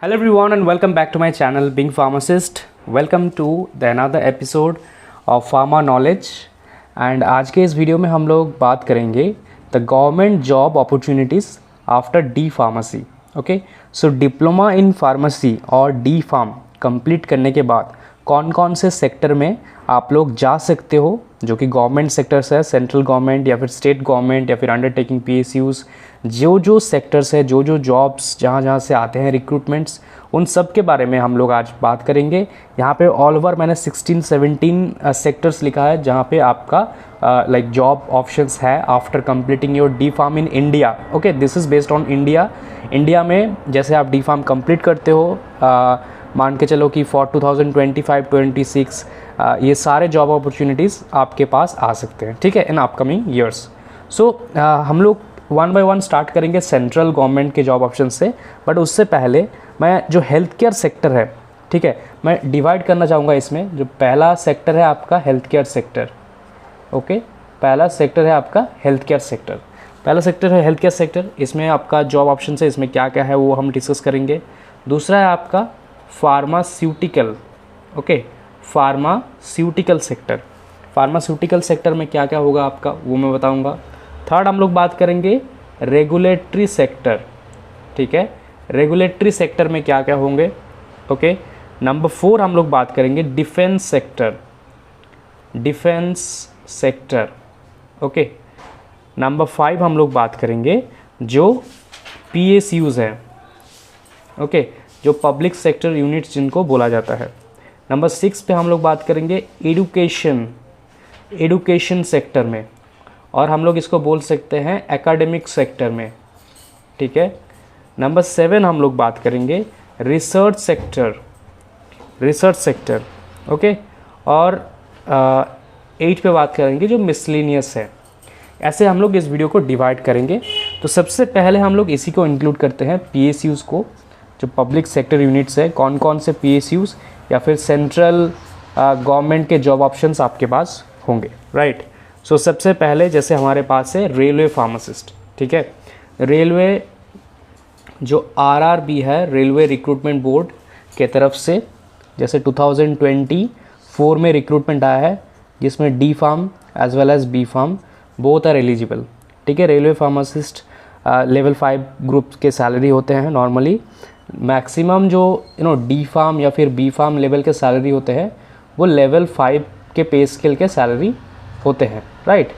Hello everyone and welcome back to my channel Being Pharmacist. Welcome to the another episode of Pharma Knowledge. And आज के इस video में हम लोग बात करेंगे the government job opportunities after D pharmacy. Okay, so diploma in pharmacy और D pharm complete करने के बाद कौन कौन से सेक्टर में आप लोग जा सकते हो, जो कि गवर्नमेंट सेक्टर्स है, सेंट्रल गवर्नमेंट या फिर स्टेट गवर्नमेंट या फिर अंडरटेकिंग PSUs, जो सेक्टर्स है, जो जॉब्स जहाँ से आते हैं रिक्रूटमेंट्स, उन सब के बारे में हम लोग आज बात करेंगे. यहाँ पे ऑल ओवर मैंने 16-17 सेक्टर्स लिखा है जहाँ पे आपका लाइक जॉब ऑप्शंस है after completing your D pharm in India. Okay, this is based on India. India में जैसे आप डी फार्म कंप्लीट करते हो, मान के चलो कि फॉर 2025-26 ये सारे जॉब अपॉर्चुनिटीज़ आपके पास आ सकते हैं, ठीक है, इन अपकमिंग ईयर्स. सो हम लोग वन बाय वन स्टार्ट करेंगे सेंट्रल गवर्नमेंट के जॉब ऑप्शन से. बट उससे पहले मैं जो हेल्थ केयर सेक्टर है, ठीक है, मैं डिवाइड करना चाहूँगा इसमें. जो पहला सेक्टर है आपका हेल्थ केयर सेक्टर. ओके, पहला सेक्टर है आपका हेल्थ केयर सेक्टर. पहला सेक्टर है हेल्थ केयर सेक्टर. इसमें आपका जॉब ऑप्शन है, इसमें क्या क्या है वो हम डिस्कस करेंगे. दूसरा है आपका pharmaceutical. Okay, pharmaceutical sector. Pharmaceutical sector में क्या क्या होगा आपका वो मैं बताऊंगा. थर्ड हम लोग बात करेंगे रेगुलेटरी सेक्टर. ठीक है, रेगुलेटरी सेक्टर में क्या क्या होंगे. ओके, नंबर 4 हम लोग बात करेंगे defence sector. Defence sector. Okay, number 5 हम लोग बात करेंगे जो PSUs है. ओके, जो पब्लिक सेक्टर यूनिट्स जिनको बोला जाता है. नंबर 6 पे हम लोग बात करेंगे एडुकेशन सेक्टर में, और हम लोग इसको बोल सकते हैं एकेडमिक सेक्टर में. ठीक है. नंबर 7 हम लोग बात करेंगे रिसर्च सेक्टर. ओके, और 8 पे बात करेंगे जो मिसलेनियस है. ऐसे हम लोग इस वीडियो को डिवाइड करेंगे. तो सबसे पहले हम लोग इसी को इंक्लूड करते हैं PSUs को, जो पब्लिक सेक्टर यूनिट्स है. कौन कौन से PSUs या फिर सेंट्रल गवर्नमेंट के जॉब ऑप्शंस आपके पास होंगे, राइट. सो सबसे पहले जैसे हमारे पास है रेलवे फार्मासिस्ट. ठीक है, रेलवे जो RRB है, रेलवे रिक्रूटमेंट बोर्ड के तरफ से जैसे 2024 में रिक्रूटमेंट आया है, जिसमें D pharm as well as B pharm both are eligible. ठीक है, रेलवे फार्मासिस्ट लेवल 5 ग्रुप के सैलरी होते हैं नॉर्मली. मैक्सिमम जो D फार्म या फिर B फार्म लेवल के सैलरी होते हैं वो लेवल 5 के पे स्केल के सैलरी होते हैं, राइट.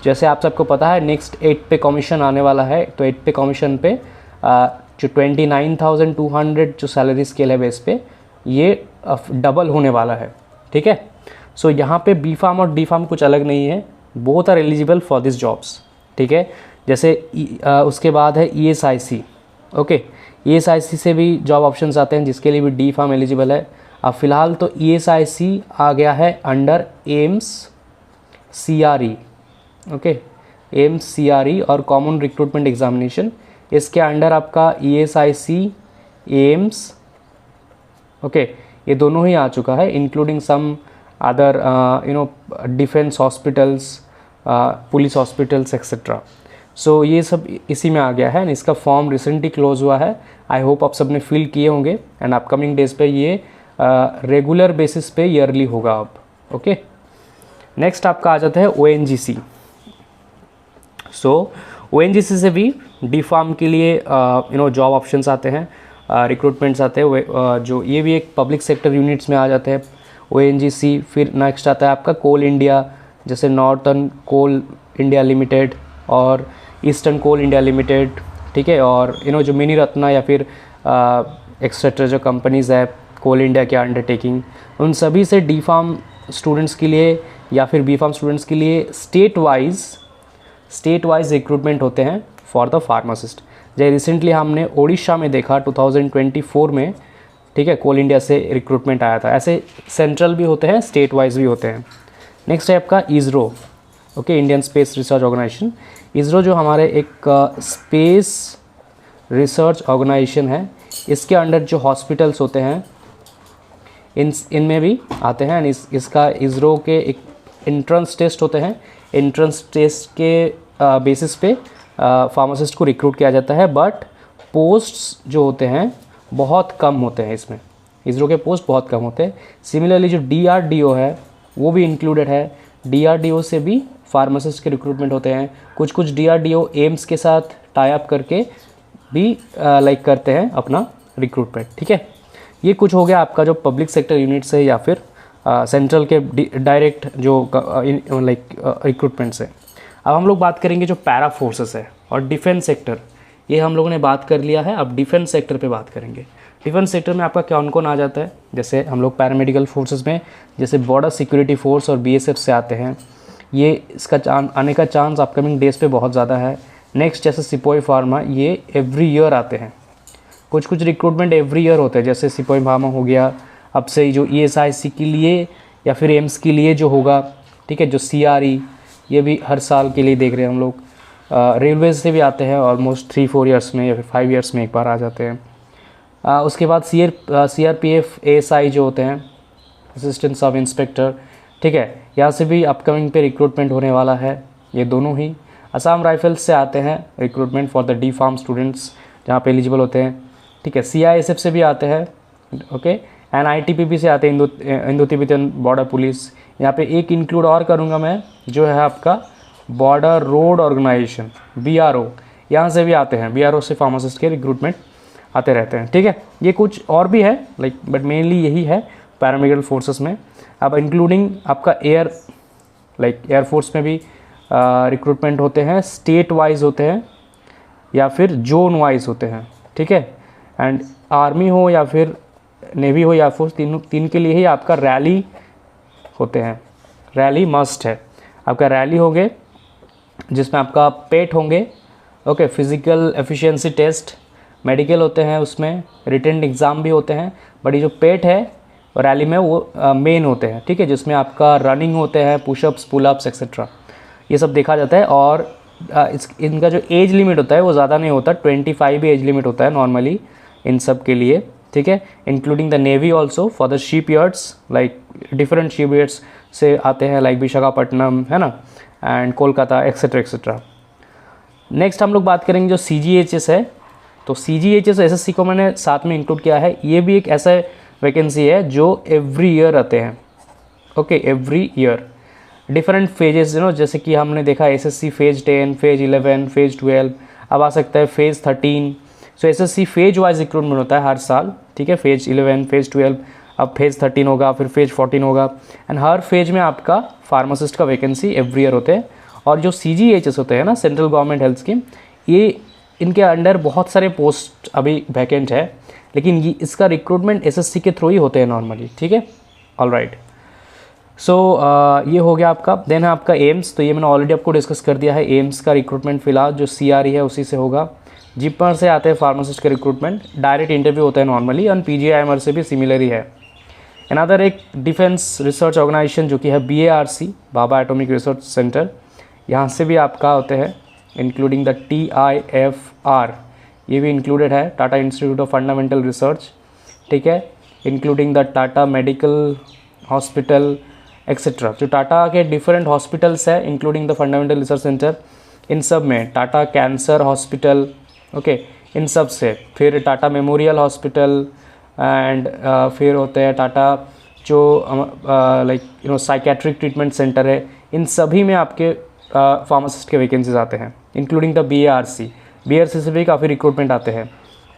जैसे आप सबको पता है नेक्स्ट 8 पे कमीशन आने वाला है, तो 8 पे कमीशन पे जो 29,200 जो सैलरी स्केल है बेस पे, ये डबल होने वाला है. ठीक है. सो यहाँ पे B फार्म और D फार्म कुछ अलग नहीं है, both are eligible for this jobs. ठीक है. जैसे उसके बाद है ESIC. ओके, ESIC से भी जॉब ऑप्शंस आते हैं जिसके लिए भी D फार्म एलिजिबल है. अब फिलहाल तो ESIC आ गया है under AIIMS CRE. Okay, AIIMS CRE और कॉमन रिक्रूटमेंट एग्जामिनेशन, इसके अंडर आपका ESIC, एम्स, ओके, ये दोनों ही आ चुका है, including some other defence hospitals, police hospitals etcetera. So ये सब इसी में आ गया है. इसका फॉर्म रिसेंटली क्लोज हुआ है. आई होप आप सब ने फिल किए होंगे. एंड अपकमिंग डेज पे ये रेगुलर बेसिस पे ईयरली होगा अब. ओके, नेक्स्ट आपका आ जाता है ONGC. सो ONGC से भी D फार्म के लिए जॉब ऑप्शंस आते हैं, रिक्रूटमेंट्स आते हैं. जो ये भी एक पब्लिक सेक्टर यूनिट्स में आ जाते हैं ONGC. फिर नेक्स्ट आता है आपका कोल इंडिया, जैसे नॉर्थर्न कोल इंडिया लिमिटेड और ईस्टर्न कोल इंडिया लिमिटेड. ठीक है, और जो मिनी रत्ना या फिर एक्सेट्रा जो कंपनीज़ है कोल इंडिया के अंडरटेकिंग, उन सभी से D फार्म स्टूडेंट्स के लिए या फिर B फार्म स्टूडेंट्स के लिए स्टेट वाइज रिक्रूटमेंट होते हैं फॉर द फार्मासिस्ट. जैसे रिसेंटली हमने ओडिशा में देखा 2024 में. ठीक है, कोल इंडिया से रिक्रूटमेंट आया था. ऐसे सेंट्रल भी होते हैं, स्टेट वाइज भी होते हैं. नेक्स्ट है आपका ISRO. Okay, Indian space research organisation. ISRO जो हमारे एक स्पेस रिसर्च ऑर्गेनाइजेशन है, इसके अंडर जो हॉस्पिटल्स होते हैं इनमें भी आते हैं. इसका ISRO के एक एंट्रेंस टेस्ट होते हैं. एंट्रेंस टेस्ट के बेसिस पे फार्मासिस्ट को रिक्रूट किया जाता है. बट पोस्ट्स जो होते हैं बहुत कम होते हैं इसमें, इसरो के पोस्ट बहुत कम होते हैं। सिमिलरली जो DRDO है वो भी इंक्लूडेड है, DRDO से भी फार्मासिस्ट के रिक्रूटमेंट होते हैं। कुछ कुछ DRDO एम्स के साथ टाई अप करके भी लाइक करते हैं अपना रिक्रूटमेंट, ठीक है। ये कुछ हो गया आपका जो पब्लिक सेक्टर यूनिट्स है या फिर सेंट्रल के डायरेक्ट जो लाइक रिक्रूटमेंट से। अब हम लोग बात करेंगे जो पैरा फोर्सेस है और डिफेंस सेक्टर, ये हम लोगों ने बात कर लिया है। अब डिफेंस सेक्टर पे बात करेंगे। डिफेंस सेक्टर में आपका कौन कौन आ जाता है, जैसे हम लोग पैरामेडिकल फोर्सेस में जैसे बॉर्डर सिक्योरिटी फोर्स और BSF से आते हैं, ये इसका आने का चांस अपकमिंग डेज पे बहुत ज़्यादा है। नेक्स्ट जैसे सिपोई फार्मा, ये एवरी ईयर आते हैं, कुछ कुछ रिक्रूटमेंट एवरी ईयर होते हैं, जैसे सिपोई फार्मा हो गया। अब से जो ESIC के लिए या फिर एम्स के लिए जो होगा, ठीक है, जो CRE, ये भी हर साल के लिए देख रहे हैं हम लोग। रेलवे से भी आते हैं ऑलमोस्ट 3-4 ईयर्स में या फिर 5 ईयर्स में एक बार आ जाते हैं। उसके बाद CRPF ASI जो होते हैं, असिस्टेंट सब इंस्पेक्टर, ठीक है, यहाँ से भी अपकमिंग पे रिक्रूटमेंट होने वाला है। ये दोनों ही असम राइफल्स से आते हैं recruitment for the D-Farm students जहाँ पे एलिजिबल होते हैं, ठीक है। CISF से भी आते हैं, ओके, एंड ITBP से आते हैं, इंडो तिब्बतन बॉर्डर पुलिस। यहाँ पे एक इंक्लूड और करूँगा मैं, जो है आपका बॉर्डर रोड ऑर्गेनाइजेशन BRO, यहाँ से भी आते हैं। BRO से फार्मासिस्ट के रिक्रूटमेंट आते रहते हैं, ठीक है। ये कुछ और भी है लाइक, बट मेनली यही है पैरामेडिकल फोर्सेस में। अब इंक्लूडिंग आपका एयरफोर्स में भी रिक्रूटमेंट होते हैं, स्टेट वाइज होते हैं या फिर जोन वाइज होते हैं, ठीक है। एंड आर्मी हो या फिर नेवी हो या फोर्स, तीन के लिए ही आपका रैली होते हैं। रैली मस्ट है, आपका रैली होंगे जिसमें आपका पेट होंगे, okay, physical efficiency test, medical होते हैं, उसमें रिटन एग्ज़ाम भी होते हैं। बट ये जो पेट है रैली में वो मेन होते हैं, ठीक है, जिसमें आपका रनिंग होते हैं, पुशअप्स, पुलअप्स एक्सेट्रा, ये सब देखा जाता है। और इनका जो एज लिमिट होता है वो ज़्यादा नहीं होता, 25 भी एज लिमिट होता है नॉर्मली इन सब के लिए, ठीक है। Including the navy also for the ship yards, like different ship yards से आते हैं, लाइक विशाखापट्टनम है ना, and Kolkata etcetera etcetera. Next हम लोग बात करेंगे जो CGHS है। तो CGHS SSC को मैंने साथ में इंक्लूड किया है। ये भी एक ऐसा वैकेंसी है जो एवरी ईयर आते हैं, okay, every year different phases, जैसे कि हमने देखा SSC फेज 10, फेज 11, फेज 12, अब आ सकता है फेज 13। सो SSC फेज वाइज रिक्रूटमेंट होता है हर साल, ठीक है, फेज 11, फेज 12, अब फेज 13 होगा, फिर फेज 14 होगा, एंड हर फेज में आपका फार्मासिस्ट का वैकेंसी एवरी ईयर होते हैं। और जो CGHS होते हैं ना, सेंट्रल गवर्नमेंट हेल्थ स्कीम, ये इनके अंडर बहुत सारे पोस्ट अभी वैकेंट है, लेकिन ये इसका रिक्रूटमेंट SSC के थ्रू ही होते हैं नॉर्मली, ठीक है। ऑल राइट, सो ये हो गया आपका। देन है आपका एम्स, तो ये मैंने ऑलरेडी आपको डिस्कस कर दिया है। एम्स का रिक्रूटमेंट फिलहाल जो CRE है उसी से होगा। जिपमर से आते हैं फार्मासिस्ट के रिक्रूटमेंट, डायरेक्ट इंटरव्यू होता है नॉर्मली, और PGIMR से भी सिमिलर ही है। अनदर एक डिफेंस रिसर्च ऑर्गेनाइजेशन जो कि है BARC, Bhabha atomic research centre, यहाँ से भी आपका होते हैं, इंक्लूडिंग द TIFR, ये भी इंक्लूडेड है, Tata institute of fundamental research, ठीक है, including the Tata medical hospital etcetera. जो टाटा के डिफरेंट हॉस्पिटल्स है including the fundamental research centre, इन सब में टाटा कैंसर हॉस्पिटल, ओके, इन सब से, फिर टाटा मेमोरियल हॉस्पिटल, एंड फिर होते हैं टाटा जो लाइक साइकेट्रिक ट्रीटमेंट सेंटर है, इन सभी में आपके फार्मासिस्ट के वैकेंसीज आते हैं, इंक्लूडिंग द BARC से भी काफ़ी रिक्रूटमेंट आते हैं,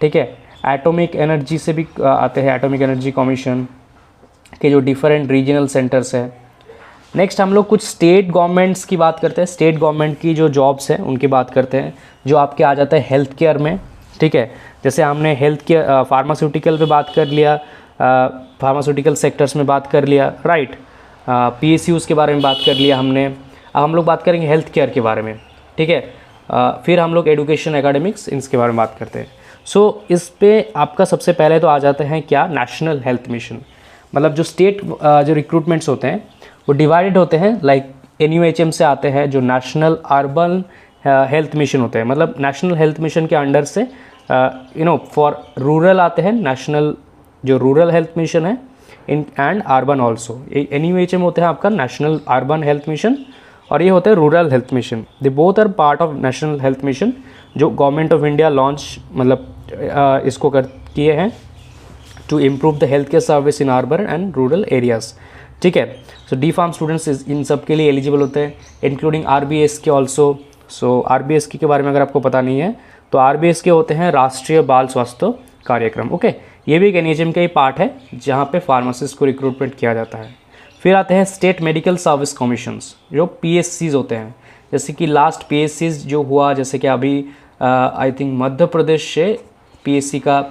ठीक है। एटॉमिक एनर्जी से भी आते हैं, एटॉमिक एनर्जी कमीशन के जो डिफरेंट रीजनल सेंटर्स है। नेक्स्ट हम लोग कुछ स्टेट गवर्नमेंट्स की बात करते हैं। स्टेट गवर्नमेंट की जो जॉब्स हैं उनकी बात करते हैं, जो आपके आ जाता है हेल्थ केयर में, ठीक है। जैसे हमने हेल्थ केयर फार्मास्यूटिकल पे बात कर लिया, फार्मास्यूटिकल सेक्टर्स में बात कर लिया, राइट, PSUs के बारे में बात कर लिया हमने। अब हम लोग बात करेंगे हेल्थ केयर के बारे में, ठीक है। फिर हम लोग एजुकेशन एकेडमिक्स इनके बारे में बात करते हैं। सो इस पे आपका सबसे पहले तो आ जाते हैं क्या, नेशनल हेल्थ मिशन। मतलब जो स्टेट जो रिक्रूटमेंट्स होते हैं वो डिवाइडेड होते हैं, लाइक NUHM से आते हैं जो नेशनल अर्बन हेल्थ मिशन होते हैं। मतलब नेशनल हेल्थ मिशन के अंडर से फॉर रूरल आते हैं नेशनल जो रूरल हेल्थ मिशन है, in and urban also. NUHM होते हैं आपका नेशनल अर्बन हेल्थ मिशन, और ये होता है rural health mission. They both are part of national health mission जो गवर्नमेंट ऑफ इंडिया लॉन्च मतलब इसको किए हैं to improve the health care service in urban and rural areas. ठीक है, सो डी फार्म स्टूडेंट्स इन सब के लिए एलिजिबल होते हैं, इंक्लूडिंग RBS के ऑल्सो। सो RBS के बारे में अगर आपको पता नहीं है तो RBS के होते हैं राष्ट्रीय बाल स्वास्थ्य कार्यक्रम। ओके, ये भी एक NHM का ही पार्ट है जहाँ पे फार्मासिस्ट को रिक्रूटमेंट किया जाता है। फिर आते हैं स्टेट मेडिकल सर्विस कमीशंस, जो PSCs होते हैं। जैसे कि लास्ट PSCs जो हुआ, जैसे कि अभी आई थिंक मध्य प्रदेश से PSC का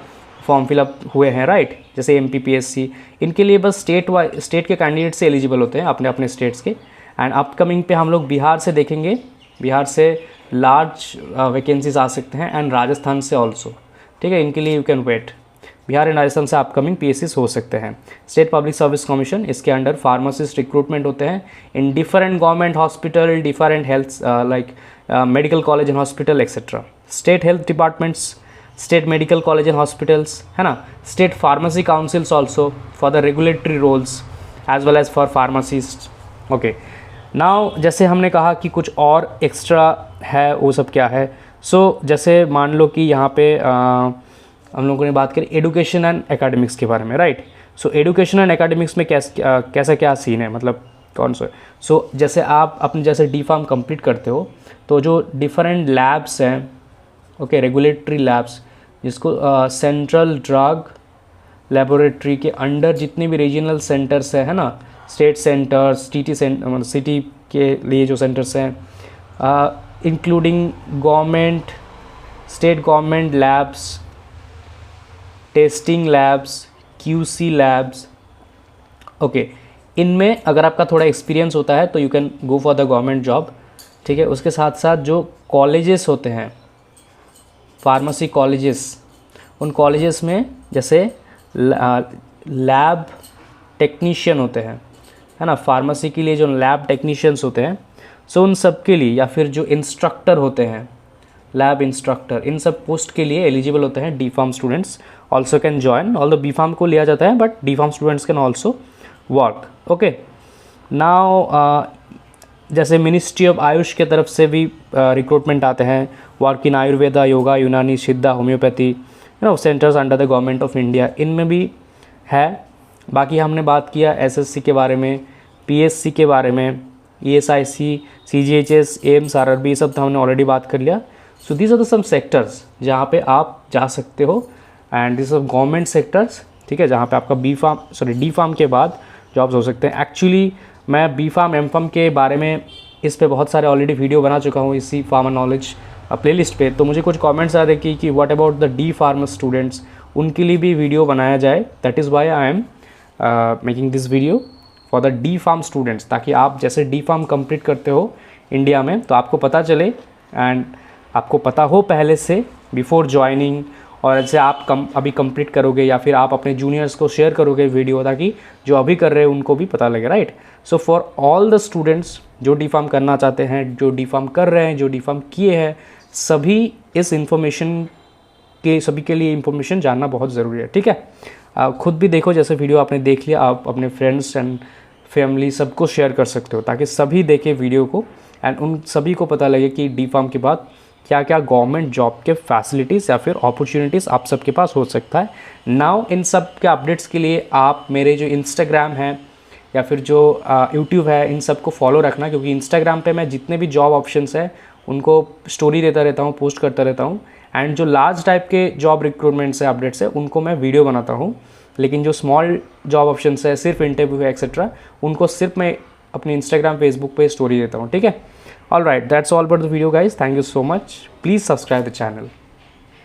फॉर्म फिलअप हुए हैं, राइट, जैसे MP PSC, इनके लिए बस स्टेट के कैंडिडेट से एलिजिबल होते हैं, अपने अपने स्टेट्स के। एंड अपकमिंग पे हम लोग बिहार से देखेंगे, बिहार से लार्ज वैकेंसीज आ सकते हैं, एंड राजस्थान से ऑल्सो। ठीक है, इनके लिए you can wait, Bihar and Rajasthan से अपकमिंग PSCs हो सकते हैं। स्टेट पब्लिक सर्विस कमीशन, इसके अंडर फार्मासिस्ट रिक्रूटमेंट होते हैं in different government hospital, different health like medical college and hospital etcetera. State health departments, state medical college and hospitals, है ना, state pharmacy councils also for the regulatory roles as well as for pharmacist. Okay, now जैसे हमने कहा कि कुछ और extra है, वो सब क्या है। सो जैसे मान लो कि यहाँ पे हम लोगों ने बात करी एडुकेशन एंड एकेडमिक्स के बारे में, right. So education and academics में कैसा क्या सीन है, मतलब कौन सा। सो जैसे आप अपने जैसे डी फार्म कंप्लीट करते हो तो जो डिफरेंट लैब्स हैं, ओके, रेगुलेटरी लैब्स, जिसको सेंट्रल ड्रग लेबोरेटरी के अंडर जितने भी रीजनल सेंटर्स है ना, स्टेट सेंटर्स, TT सेंटर, मतलब सिटी के लिए जो सेंटर्स हैं, including government, state government labs, testing labs, QC labs. Okay, इनमें अगर आपका थोड़ा एक्सपीरियंस होता है तो you can go for the government job. ठीक है, उसके साथ साथ जो कॉलेजेस होते हैं, फार्मेसी कॉलेजेस, उन कॉलेजेस में जैसे लैब टेक्नीशियन होते हैं, है ना, फार्मेसी के लिए जो लैब टेक्नीशियंस होते हैं, सो उन सब के लिए, या फिर जो इंस्ट्रक्टर होते हैं, लैब इंस्ट्रक्टर, इन सब पोस्ट के लिए एलिजिबल होते हैं D pharm students. Also can join, although B pharm को लिया जाता है, but D pharm students can also work. Okay, now जैसे मिनिस्ट्री ऑफ आयुष के तरफ से भी रिक्रूटमेंट आते हैं, वर्क इन आयुर्वेदा, योगा, यूनानी, सिद्धा, homeopathy, centres under the government of India, इनमें भी है। बाकी हमने बात किया SSC के बारे में, PSC के बारे में, ESIC, CGHS, AIIMS, RRB, सब तो हमने ऑलरेडी बात कर लिया। So these are the some sectors जहाँ पे आप जा सकते हो, and this are government sectors. ठीक है, जहाँ पे आपका डी फार्म के बाद जॉब्स हो सकते हैं। एक्चुअली मैं B फार्म M फार्म के बारे में इस पे बहुत सारे ऑलरेडी वीडियो बना चुका हूँ इसी फार्मर नॉलेज प्लेलिस्ट पे। तो मुझे कुछ कमेंट्स आ रहे कि what about the D pharma students, उनके लिए भी वीडियो बनाया जाए। That is why I am making this video for the D pharm students, ताकि आप जैसे डी फार्म कंप्लीट करते हो इंडिया में तो आपको पता चले, एंड आपको पता हो पहले से बिफोर ज्वाइनिंग, और जैसे आप अभी कंप्लीट करोगे या फिर आप अपने जूनियर्स को शेयर करोगे वीडियो, ताकि जो अभी कर रहे हैं उनको भी पता लगे, right. So for all the students जो डी फार्म करना चाहते हैं, जो डी फार्म कर रहे हैं, जो डी फार्म किए हैं, सभी इस इन्फॉर्मेशन के, सभी के लिए इन्फॉर्मेशन जानना बहुत ज़रूरी है। ठीक है, खुद भी देखो, जैसे वीडियो आपने देख लिया, आप अपने फ्रेंड्स एंड फैमिली सबको शेयर कर सकते हो, ताकि सभी देखें वीडियो को, एंड उन सभी को पता लगे कि डी फार्म के बाद क्या क्या गवर्नमेंट जॉब के फैसिलिटीज़ या फिर अपॉर्चुनिटीज़ आप सबके पास हो सकता है। नाउ इन सब के अपडेट्स के लिए आप मेरे जो इंस्टाग्राम है या फिर जो यूट्यूब है, इन सब को फॉलो रखना, क्योंकि इंस्टाग्राम पे मैं जितने भी जॉब ऑप्शंस है उनको स्टोरी देता रहता हूँ, पोस्ट करता रहता हूँ, एंड जो लार्ज टाइप के जॉब रिक्रूटमेंट्स है, अपडेट्स है, उनको मैं वीडियो बनाता हूँ। लेकिन जो स्मॉल जॉब ऑप्शंस है, सिर्फ इंटरव्यू है एक्सेट्रा, उनको सिर्फ मैं अपने इंस्टाग्राम, फेसबुक पे स्टोरी देता हूँ। ठीक है, all right, that's all about the video guys, thank you so much, please subscribe the channel.